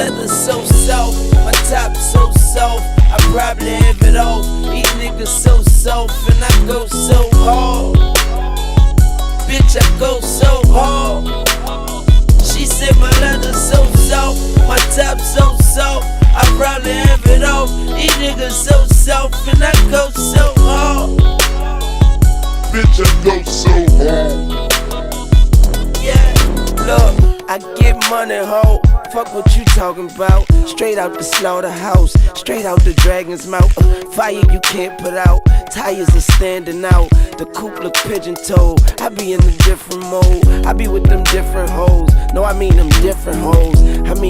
leather so soft, my top so soft, I probably have it off. These niggas so soft and I go so hard. Bitch, I go so hard. She said my leather so soft, my top so soft, I probably have it off. These niggas so soft and I go so hard. Bitch, I go so hard. Yeah, look, I get money, ho. Fuck what you talking about. Straight out the slaughterhouse, straight out the dragon's mouth. Fire you can't put out, tires are standing out. The coupe look pigeon-toed, I be in a different mode. I be with them different hoes, no I mean them different hoes. I mean